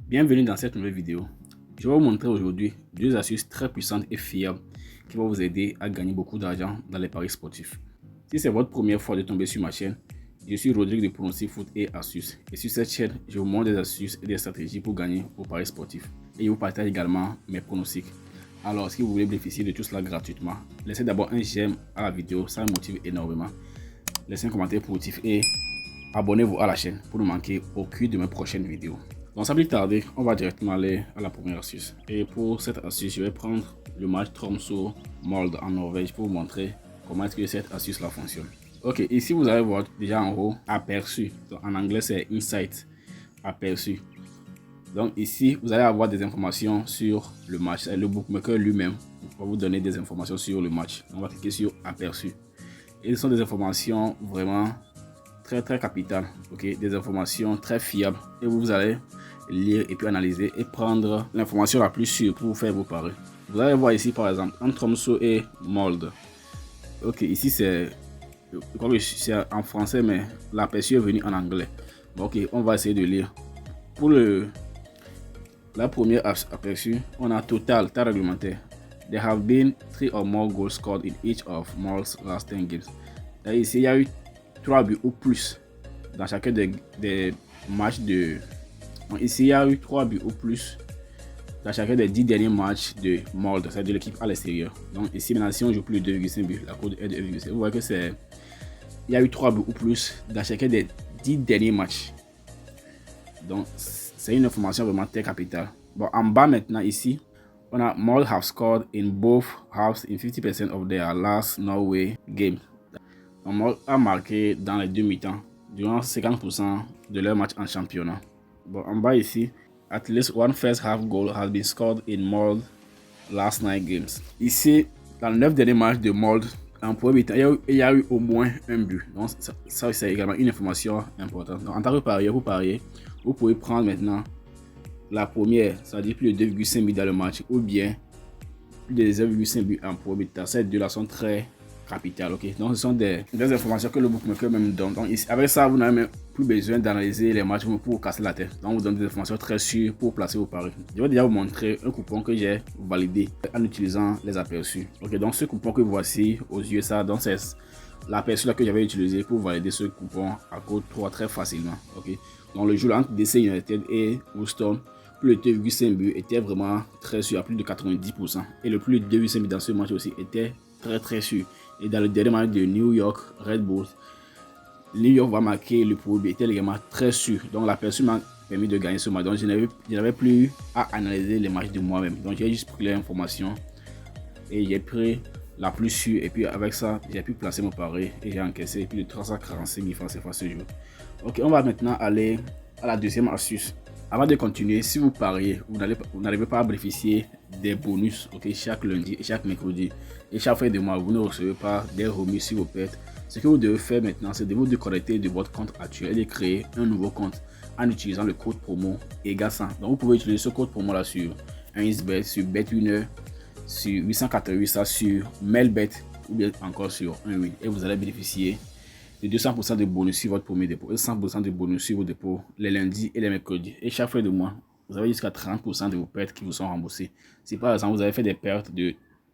Bienvenue dans cette nouvelle vidéo. Je vais vous montrer aujourd'hui deux astuces très puissantes et fiables qui vont vous aider à gagner beaucoup d'argent dans les paris sportifs. Si c'est votre première fois de tomber sur ma chaîne, je suis Rodrigue de Pronostic Foot et Astuces. Et sur cette chaîne, je vous montre des astuces et des stratégies pour gagner aux paris sportifs. Et je vous partage également mes pronostics. Alors, si vous voulez bénéficier de tout cela gratuitement, laissez d'abord un j'aime à la vidéo, ça me motive énormément. Laissez un commentaire positif et abonnez-vous à la chaîne pour ne manquer aucune de mes prochaines vidéos. Donc sans plus tarder, on va directement aller à la première astuce. Et pour cette astuce, je vais prendre le match Tromsø-Molde en Norvège pour vous montrer comment est-ce que cette astuce là fonctionne. Ok, ici vous allez voir déjà en haut aperçu. Donc, en anglais c'est insight, aperçu. Donc ici vous allez avoir des informations sur le match. Le bookmaker lui-même va vous donner des informations sur le match. On va cliquer sur aperçu. Et ce sont des informations vraiment très capitales, ok, des informations très fiables, et vous allez lire et puis analyser et prendre l'information la plus sûre pour vous faire vos paris. Vous allez voir ici par exemple entre Tromsø et Molde. Ok, ici c'est en français mais l'aperçu est venu en anglais. Ok, on va essayer de lire. Pour la première aperçu, on a total, temps réglementaire. There have been 3 or more goals scored in each of Molde's last 10 games. Et ici il y a eu 3 buts ou plus dans chacun des matchs de... Donc ici, il y a eu 3 buts ou plus dans chacun des 10 derniers matchs de Molde, c'est-à-dire l'équipe à l'extérieur. Donc ici, maintenant, si on joue plus de 2,5 buts, la cote est de 1,5. Vous voyez que c'est... Il y a eu 3 buts ou plus dans chacun des 10 derniers matchs. Donc, c'est une information vraiment très capitale. Bon, en bas maintenant, ici, on a Molde have scored in both halves in 50% of their last Norway games. Molde a marqué dans les deux mi-temps durant 50% de leur match en championnat. Bon, en bas ici, at least one first half goal has been scored in Molde last 9 games. Ici, dans les 9 derniers matchs de Molde, en premier mi-temps, il y a eu au moins un but. Donc ça c'est également une information importante. Donc, en tant que parieur, vous pouvez prendre maintenant la première, c'est-à-dire plus de 2,5 buts dans le match, ou bien plus de 0,5 buts en premier mi-temps. Ces deux-là sont très capital, ok. Donc ce sont des informations que le bookmaker même donne. Donc ici, avec ça, vous n'avez même plus besoin d'analyser les matchs pour vous casser la tête. Donc on vous donne des informations très sûres pour placer vos paris. Je vais déjà vous montrer un coupon que j'ai validé en utilisant les aperçus. Ok, donc ce coupon que voici aux USA, donc c'est l'aperçu là que j'avais utilisé pour valider ce coupon à code 3 très facilement. Ok, donc le jeu entre DC United et Houston, plus de 2,5 buts était vraiment très sûr à plus de 90%. Et le plus de 2,5 buts dans ce match aussi était très sûr. Et dans le dernier match de New York Red Bulls, New York va marquer le premier, était également très sûr. Donc l'aperçu m'a permis de gagner ce match. Donc je n'avais plus à analyser les matchs de moi-même. Donc j'ai juste pris l'information et j'ai pris la plus sûre. Et puis avec ça, j'ai pu placer mon pari et j'ai encaissé plus de 346 000 francs CFA ce jour. Ok, on va maintenant aller à la deuxième astuce. Avant de continuer, si vous pariez, vous n'arrivez pas à bénéficier des bonus, ok, chaque lundi et chaque mercredi et chaque fin de mois, vous ne recevez pas des remises sur vos pertes. Ce que vous devez faire maintenant, c'est de vous déconnecter de votre compte actuel et de créer un nouveau compte en utilisant le code promo EGA100. Donc vous pouvez utiliser ce code promo là sur 1xBet, sur BetWinner, sur 888, sur Melbet ou bien encore sur 1win et vous allez bénéficier de 200% de bonus sur votre premier dépôt et 100% de bonus sur vos dépôts les lundis et les mercredis. Et chaque fin de mois, vous avez jusqu'à 30% de vos pertes qui vous sont remboursées. Si par exemple vous avez fait des pertes de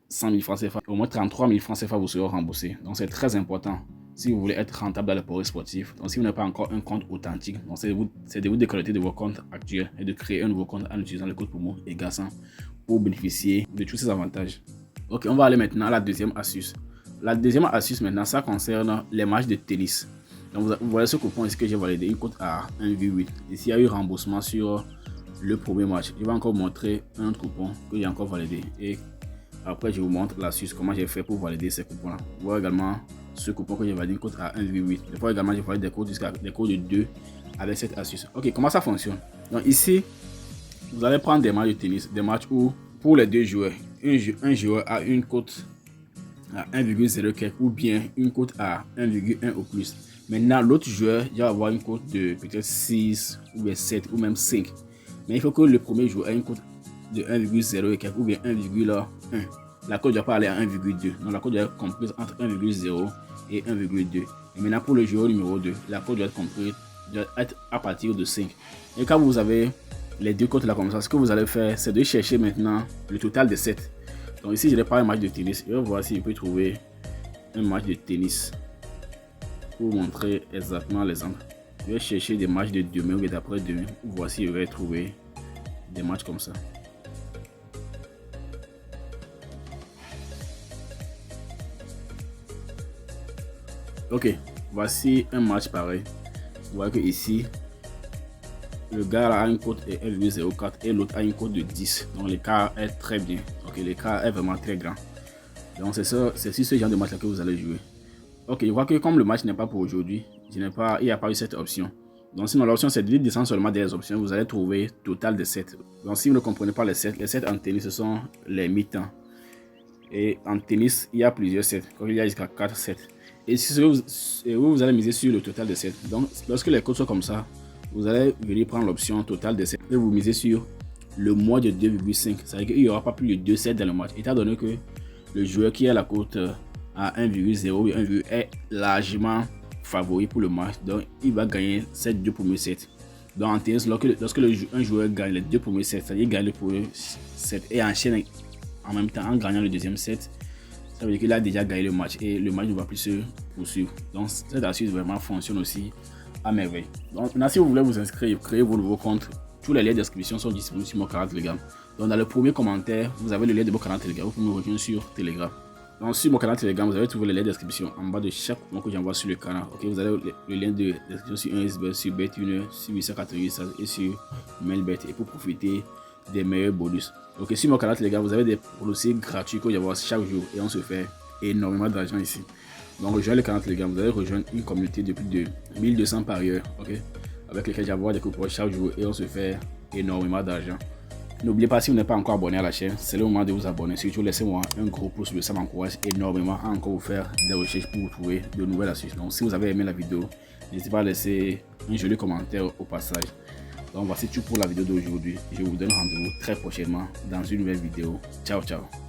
100 000 francs CFA, au moins 33 000 francs CFA vous seront remboursés. Donc c'est très important si vous voulez être rentable dans les paris sportifs. Donc si vous n'avez pas encore un compte authentique, c'est de vous déconnecter de vos comptes actuels et de créer un nouveau compte en utilisant le code promo EGA100 pour bénéficier de tous ces avantages. Ok, on va aller maintenant à la deuxième astuce. La deuxième astuce maintenant, ça concerne les matchs de tennis. Donc vous voyez ce coupon ici que j'ai validé, une cote à 1,8. Ici il y a eu remboursement sur le premier match. Je vais encore vous montrer un autre coupon que j'ai encore validé. Et après je vous montre l'astuce, comment j'ai fait pour valider ces coupons là. Vous voyez également ce coupon que j'ai validé, une cote à 1,8. Des fois également j'ai validé des codes jusqu'à des codes de 2 avec cette astuce. Ok, comment ça fonctionne? Donc ici, vous allez prendre des matchs de tennis, des matchs où pour les deux joueurs, un joueur a une cote à 1,0 quelque ou bien une cote à 1,1 ou plus. Maintenant, l'autre joueur il va avoir une cote de peut-être 6 ou bien 7 ou même 5. Mais il faut que le premier joueur ait une cote de 1,0 et quelque ou bien 1,1. La cote ne doit pas aller à 1,2. Donc la cote doit être comprise entre 1,0 et 1,2. Et maintenant, pour le joueur numéro 2, la cote doit être comprise, doit être à partir de 5. Et quand vous avez les deux côtés là comme ça, ce que vous allez faire, c'est de chercher maintenant le total de 7. Donc ici, je n'ai pas un match de tennis. Je vais voir si je peux trouver un match de tennis pour vous montrer exactement l'exemple. Je vais chercher des matchs de demain ou d'après-demain. Voici, je vais trouver des matchs comme ça. Ok, voici un match pareil. Vous voyez que ici, le gars là a une cote de 1,04 et l'autre a une cote de 10. Donc l'écart est très bien. Ok, l'écart est vraiment très grand. Donc c'est sur ce genre de match là que vous allez jouer. Ok, je vois que comme le match n'est pas pour aujourd'hui, il n'y a pas eu cette option. Donc sinon l'option c'est de descendre seulement des options, vous allez trouver total de 7. Donc si vous ne comprenez pas les 7 en tennis ce sont les mi-temps. Et en tennis il y a plusieurs 7, comme il y a jusqu'à 4 7. Et si vous allez miser sur le total de 7. Donc lorsque les codes sont comme ça, vous allez venir prendre l'option total de 7 et vous misez sur le moins de 2,5. Ça veut dire qu'il n'y aura pas plus de 2 7 dans le match. Étant donné que le joueur qui a la cote à 1,0 est largement favori pour le match, donc il va gagner ces deux premiers sets. Donc en tennis, lorsque un joueur gagne les deux premiers sets, c'est-à-dire gagne le premier set et enchaîne en même temps en gagnant le deuxième set, ça veut dire qu'il a déjà gagné le match et le match ne va plus se poursuivre. Donc cette astuce vraiment fonctionne aussi à merveille. Donc maintenant, si vous voulez vous inscrire, créer vos nouveaux comptes, tous les liens de description sont disponibles sur mon canal Telegram. Donc dans le premier commentaire, vous avez le lien de mon canal Telegram. Vous pouvez me rejoindre sur Telegram. Donc sur mon canal Telegram, vous allez trouver les liens de description en bas de chaque mot que j'envoie sur le canal. Ok, vous avez le lien de description sur 1xBet, sur Bet1, sur 888 et sur Mailbet et pour profiter des meilleurs bonus. Ok, sur mon canal Telegram, vous avez des produits gratuits que j'envoie chaque jour et on se fait énormément d'argent ici. Donc rejoignez le canal Telegram, vous allez rejoindre une communauté de plus de 1200 parieurs, ok, avec lesquels j'envoie des coupons chaque jour et on se fait énormément d'argent. N'oubliez pas, si vous n'êtes pas encore abonné à la chaîne, c'est le moment de vous abonner. Surtout, laissez-moi un gros pouce bleu, ça m'encourage énormément à encore vous faire des recherches pour vous trouver de nouvelles astuces. Donc, si vous avez aimé la vidéo, n'hésitez pas à laisser un joli commentaire au passage. Donc, voici tout pour la vidéo d'aujourd'hui. Je vous donne rendez-vous très prochainement dans une nouvelle vidéo. Ciao, ciao.